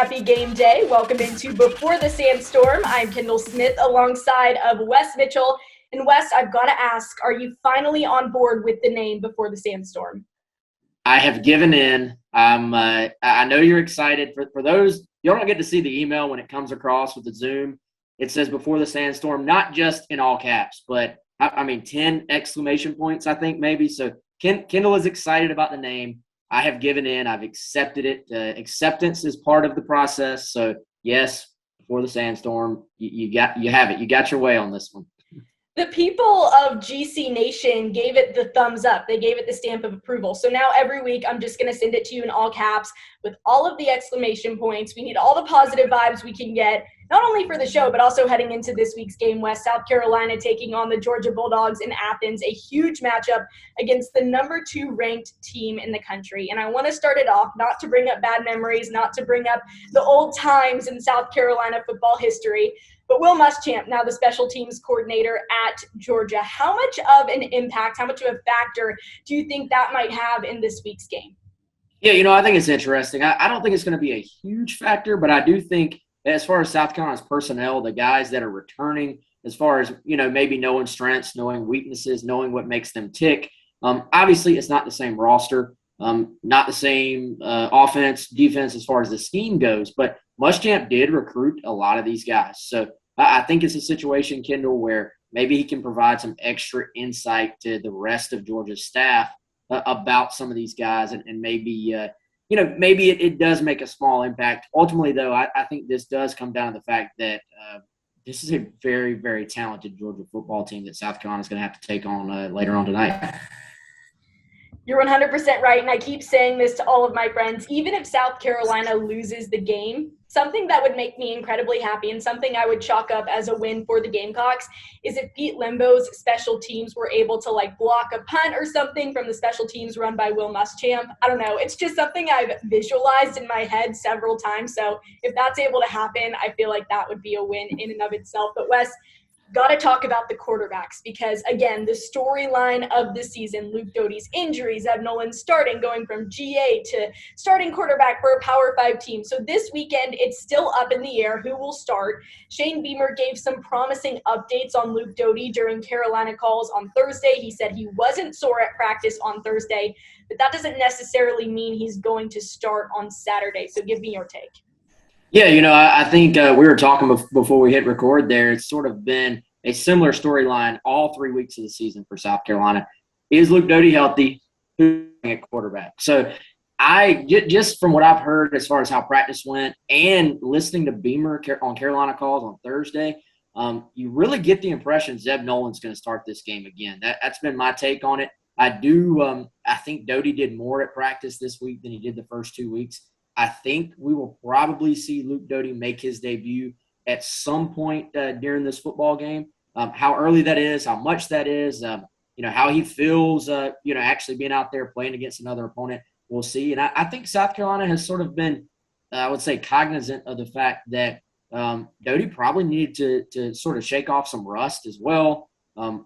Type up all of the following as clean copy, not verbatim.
happy game day. Welcome into Before the Sandstorm. I'm Kendall Smith alongside of Wes Mitchell. And Wes, I've got to ask, are you finally on board with the name Before the Sandstorm? I have given in. I know you're excited. For those, you don't get to see the email when it comes across with the Zoom. It says Before the Sandstorm, not just in all caps, but 10 exclamation points, I think maybe. So Kendall is excited about the name. I have given in. I've accepted it. Acceptance is part of the process. So yes, Before the Sandstorm, you have it. You got your way on this one. The people of GC Nation gave it the thumbs up. They gave it the stamp of approval. So now every week I'm just going to send it to you in all caps with all of the exclamation points. We need all the positive vibes we can get, not only for the show, but also heading into this week's game, West South Carolina taking on the Georgia Bulldogs in Athens, a huge matchup against the number 2 ranked team in the country. And I want to start it off, not to bring up bad memories, not to bring up the old times in South Carolina football history, but Will Muschamp, now the special teams coordinator at Georgia, how much of an impact, how much of a factor do you think that might have in this week's game? Yeah, I think it's interesting. I don't think it's going to be a huge factor, but I do think as far as South Carolina's personnel, the guys that are returning, as far as, maybe knowing strengths, knowing weaknesses, knowing what makes them tick, obviously it's not the same roster, not the same offense, defense as far as the scheme goes, but Muschamp did recruit a lot of these guys. So I think it's a situation, Kendall, where maybe he can provide some extra insight to the rest of Georgia's staff about some of these guys, and maybe maybe it does make a small impact. Ultimately, though, I think this does come down to the fact that this is a very, very talented Georgia football team that South Carolina is going to have to take on later on tonight. You're 100% right, and I keep saying this to all of my friends. Even if South Carolina loses the game, something that would make me incredibly happy and something I would chalk up as a win for the Gamecocks is if Pete Lembo's special teams were able to block a punt or something from the special teams run by Will Muschamp. I don't know. It's just something I've visualized in my head several times. So if that's able to happen, I feel like that would be a win in and of itself. But Wes, got to talk about the quarterbacks because, again, the storyline of the season, Luke Doty's injuries, Zeb Nolan starting, going from GA to starting quarterback for a Power 5 team. So this weekend, it's still up in the air who will start. Shane Beamer gave some promising updates on Luke Doty during Carolina calls on Thursday. He said he wasn't sore at practice on Thursday, but that doesn't necessarily mean he's going to start on Saturday. So give me your take. Yeah, I think we were talking before we hit record there. It's sort of been a similar storyline all 3 weeks of the season for South Carolina. Is Luke Doty healthy? Who's at quarterback? So I just from what I've heard as far as how practice went and listening to Beamer on Carolina calls on Thursday, you really get the impression Zeb Nolan's going to start this game again. That's been my take on it. I think Doty did more at practice this week than he did the first 2 weeks. I think we will probably see Luke Doty make his debut at some point during this football game. How early that is, how much that is, how he feels, actually being out there playing against another opponent, we'll see. And I think South Carolina has sort of been, I would say, cognizant of the fact that Doty probably needed to sort of shake off some rust as well.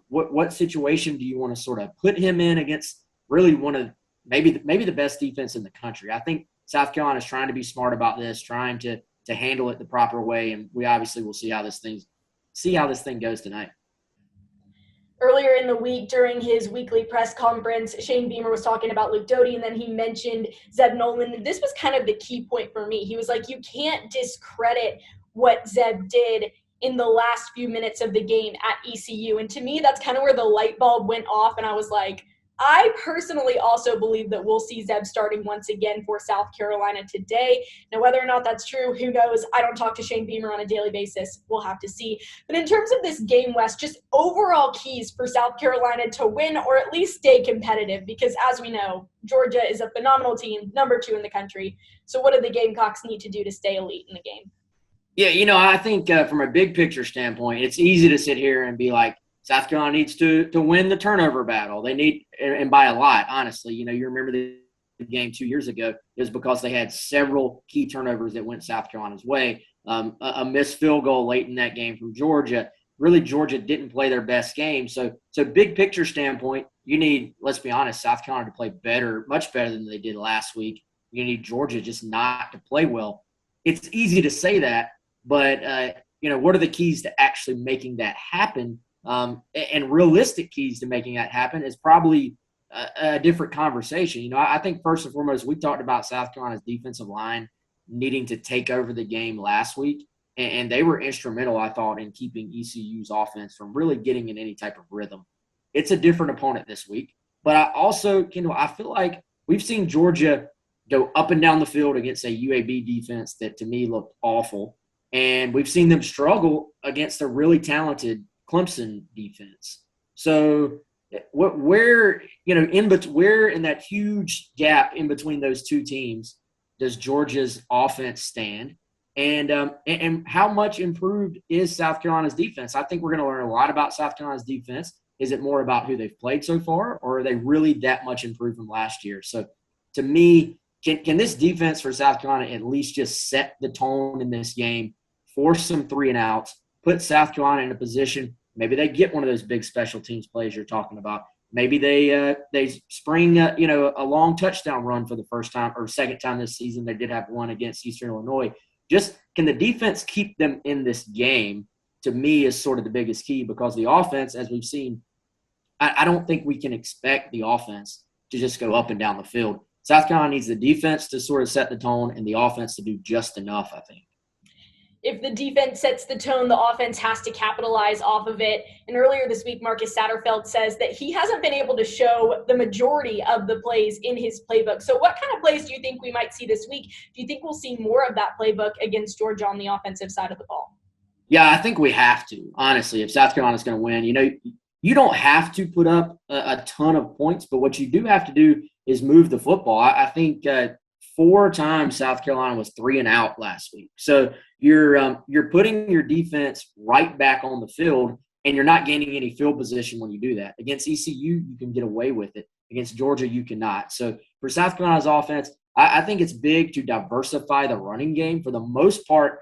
What situation do you want to sort of put him in against really one of maybe the best defense in the country? I think South Carolina is trying to be smart about this, trying to handle it the proper way, and we obviously will see how this thing goes tonight. Earlier in the week, during his weekly press conference, Shane Beamer was talking about Luke Doty, and then he mentioned Zeb Nolan. This was kind of the key point for me. He was like, you can't discredit what Zeb did in the last few minutes of the game at ECU. And to me, that's kind of where the light bulb went off, and I was like, I personally also believe that we'll see Zeb starting once again for South Carolina today. Now, whether or not that's true, who knows? I don't talk to Shane Beamer on a daily basis. We'll have to see. But in terms of this game, West, just overall keys for South Carolina to win or at least stay competitive, because as we know, Georgia is a phenomenal team, number 2 in the country. So what do the Gamecocks need to do to stay elite in the game? Yeah, I think from a big picture standpoint, it's easy to sit here and be like, South Carolina needs to win the turnover battle. They need, and by a lot, honestly. You remember the game 2 years ago. It was because they had several key turnovers that went South Carolina's way. A missed field goal late in that game from Georgia. Really, Georgia didn't play their best game. So big picture standpoint, you need, let's be honest, South Carolina to play better, much better than they did last week. You need Georgia just not to play well. it's easy to say that, but what are the keys to actually making that happen? And realistic keys to making that happen is probably a different conversation. I think first and foremost, we talked about South Carolina's defensive line needing to take over the game last week, and they were instrumental, I thought, in keeping ECU's offense from really getting in any type of rhythm. It's a different opponent this week, but I also, Kendall, I feel like we've seen Georgia go up and down the field against a UAB defense that to me looked awful, and we've seen them struggle against a really talented Clemson defense. So where in that huge gap in between those two teams does Georgia's offense stand? And how much improved is South Carolina's defense? I think we're going to learn a lot about South Carolina's defense. Is it more about who they've played so far, or are they really that much improved from last year? So to me, can this defense for South Carolina at least just set the tone in this game, force some 3-and-outs, put South Carolina in a position, maybe they get one of those big special teams plays you're talking about. Maybe they spring a long touchdown run for the first time or second time this season. They did have one against Eastern Illinois. Just can the defense keep them in this game, to me, is sort of the biggest key, because the offense, as we've seen, I don't think we can expect the offense to just go up and down the field. South Carolina needs the defense to sort of set the tone and the offense to do just enough, I think. If the defense sets the tone, the offense has to capitalize off of it. And earlier this week, Marcus Satterfield says that he hasn't been able to show the majority of the plays in his playbook. So what kind of plays do you think we might see this week? Do you think we'll see more of that playbook against Georgia on the offensive side of the ball? Yeah, I think we have to, honestly, if South Carolina's going to win. You don't have to put up a ton of points, but what you do have to do is move the football. I think 4 times South Carolina was 3-and-out last week. So you're putting your defense right back on the field, and you're not gaining any field position when you do that. Against ECU, you can get away with it. Against Georgia, you cannot. So for South Carolina's offense, I think it's big to diversify the running game. For the most part,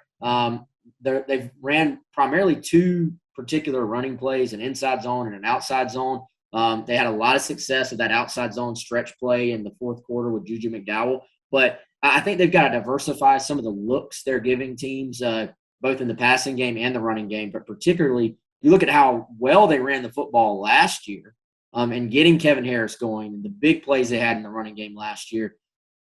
they've ran primarily 2 particular running plays, an inside zone and an outside zone. They had a lot of success with that outside zone stretch play in the fourth quarter with Juju McDowell. But I think they've got to diversify some of the looks they're giving teams, both in the passing game and the running game. But particularly, you look at how well they ran the football last year, and getting Kevin Harris going, and the big plays they had in the running game last year.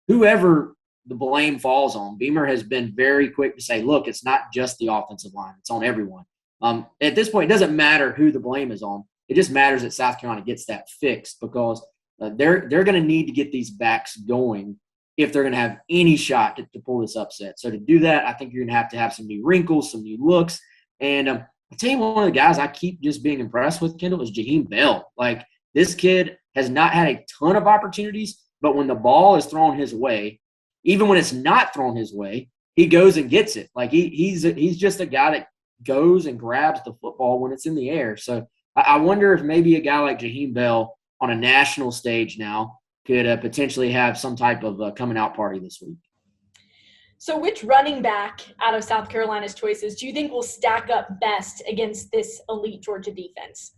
Whoever the blame falls on, Beamer has been very quick to say, look, it's not just the offensive line. It's on everyone. At this point, it doesn't matter who the blame is on. It just matters that South Carolina gets that fixed, because they're going to need to get these backs going if they're going to have any shot to pull this upset. So to do that, I think you're going to have some new wrinkles, some new looks. And I'll tell you, one of the guys I keep just being impressed with, Kendall, is Jaheim Bell. Like, this kid has not had a ton of opportunities, but when the ball is thrown his way, even when it's not thrown his way, he goes and gets it. Like, he's just a guy that goes and grabs the football when it's in the air. So I wonder if maybe a guy like Jaheim Bell on a national stage now could potentially have some type of coming out party this week. So which running back out of South Carolina's choices do you think will stack up best against this elite Georgia defense?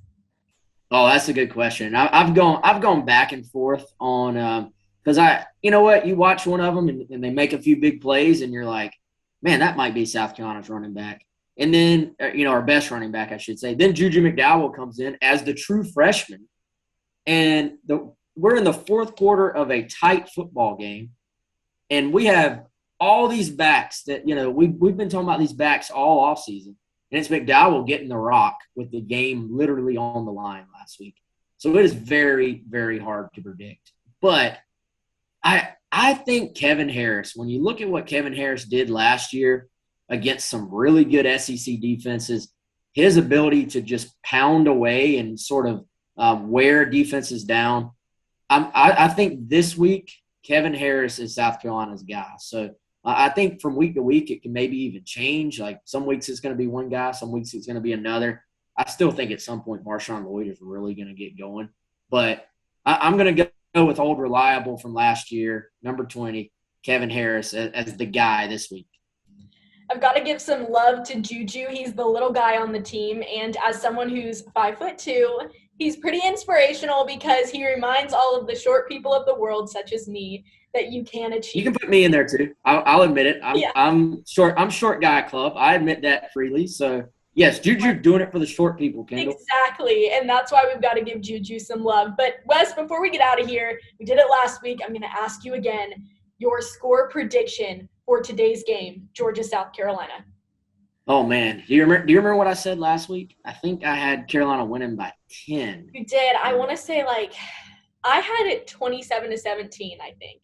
Oh, that's a good question. I've gone back and forth on because you watch one of them and they make a few big plays and you're like, man, that might be South Carolina's running back. And then, our best running back, I should say. Then Juju McDowell comes in as the true freshman. And we're in the fourth quarter of a tight football game. And we have all these backs that, we've been talking about these backs all offseason. And it's McDowell getting the rock with the game literally on the line last week. So it is very, very hard to predict. But I think Kevin Harris, when you look at what Kevin Harris did last year against some really good SEC defenses, his ability to just pound away and sort of wear defenses down, I think this week Kevin Harris is South Carolina's guy. So I think from week to week it can maybe even change. Like, some weeks it's going to be one guy, some weeks it's going to be another. I still think at some point Marshawn Lloyd is really going to get going. But I'm going to go with old reliable from last year, number 20, Kevin Harris, as the guy this week. I've got to give some love to Juju. He's the little guy on the team, and as someone who's 5'2", He's pretty inspirational because he reminds all of the short people of the world, such as me, that you can achieve. You can put me in there too. I'll admit it. I'm short. I'm short guy club. I admit that freely. So yes, Juju doing it for the short people, Kendall. Exactly, and that's why we've got to give Juju some love. But Wes, before we get out of here, we did it last week. I'm going to ask you again your score prediction for today's game, Georgia, South Carolina. Oh man, do you remember what I said last week? I think I had Carolina winning by 10. You did. I want to say I had it 27-17. I think.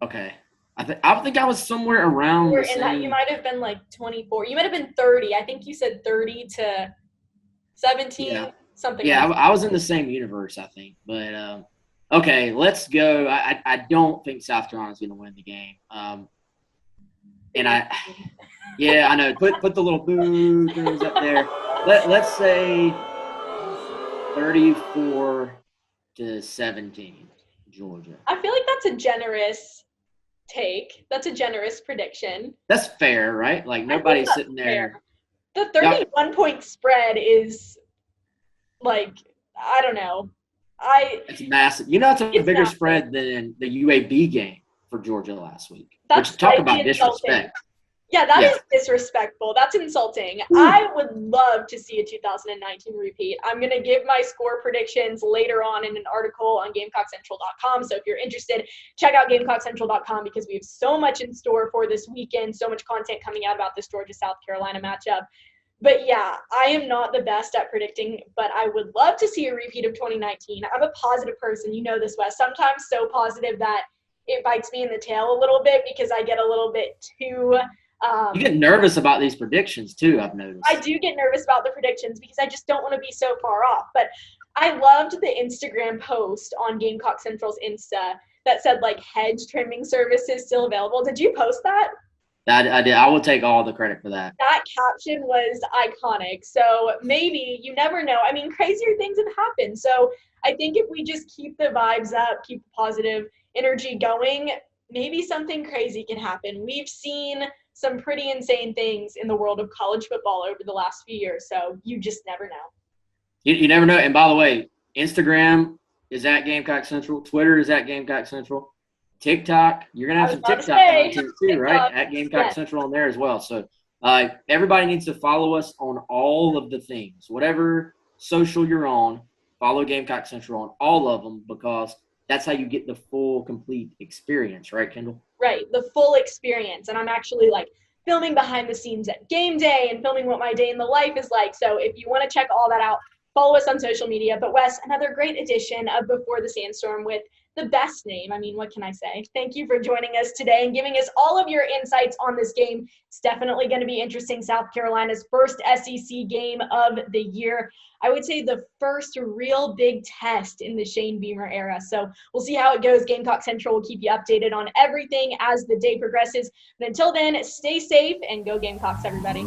Okay, I think I was somewhere around the same. That you might have been 24. You might have been 30. I think you said 30-17. Yeah. Something. Yeah, like I was in the same universe, I think. But okay, let's go. I don't think South Carolina's going to win the game. Yeah, I know. Put the little boo things up there. Let's say 34-17, Georgia. I feel like that's a generous take. That's a generous prediction. That's fair, right? Like nobody's sitting there. Fair. The 31-point spread is I don't know. It's massive. It's a bigger massive. spread than the UAB game for Georgia last week. Talk about disrespect. Yeah, that is disrespectful. That's insulting. Ooh. I would love to see a 2019 repeat. I'm going to give my score predictions later on in an article on GamecockCentral.com. So if you're interested, check out GamecockCentral.com because we have so much in store for this weekend, so much content coming out about this Georgia-South Carolina matchup. But yeah, I am not the best at predicting, but I would love to see a repeat of 2019. I'm a positive person. You know this, Wes. Sometimes so positive that it bites me in the tail a little bit because I get a little bit too you get nervous about these predictions too, I've noticed. I do get nervous about the predictions because I just don't want to be so far off. But I loved the Instagram post on Gamecock Central's Insta that said hedge trimming service is still available. Did you post that? I did. I will take all the credit for that. That caption was iconic. So maybe, you never know. I mean, crazier things have happened. So I think if we just keep the vibes up, keep the positive energy going, maybe something crazy can happen. We've seen some pretty insane things in the world of college football over the last few years. So you just never know. You never know. And by the way, Instagram is at Gamecock Central. Twitter is at Gamecock Central. TikTok, you're going to have some TikTok content too, right? At Gamecock Central on there as well. So everybody needs to follow us on all of the things. Whatever social you're on, follow Gamecock Central on all of them because that's how you get the full, complete experience, right, Kendall? Right, the full experience. And I'm actually filming behind the scenes at game day and filming what my day in the life is like. So if you want to check all that out, follow us on social media. But Wes, another great edition of Before the Sandstorm with the best name. I mean, what can I say? Thank you for joining us today and giving us all of your insights on this game. It's definitely going to be interesting. South Carolina's first SEC game of the year. I would say the first real big test in the Shane Beamer era. So we'll see how it goes. Gamecock Central will keep you updated on everything as the day progresses. But until then, stay safe and go Gamecocks, everybody.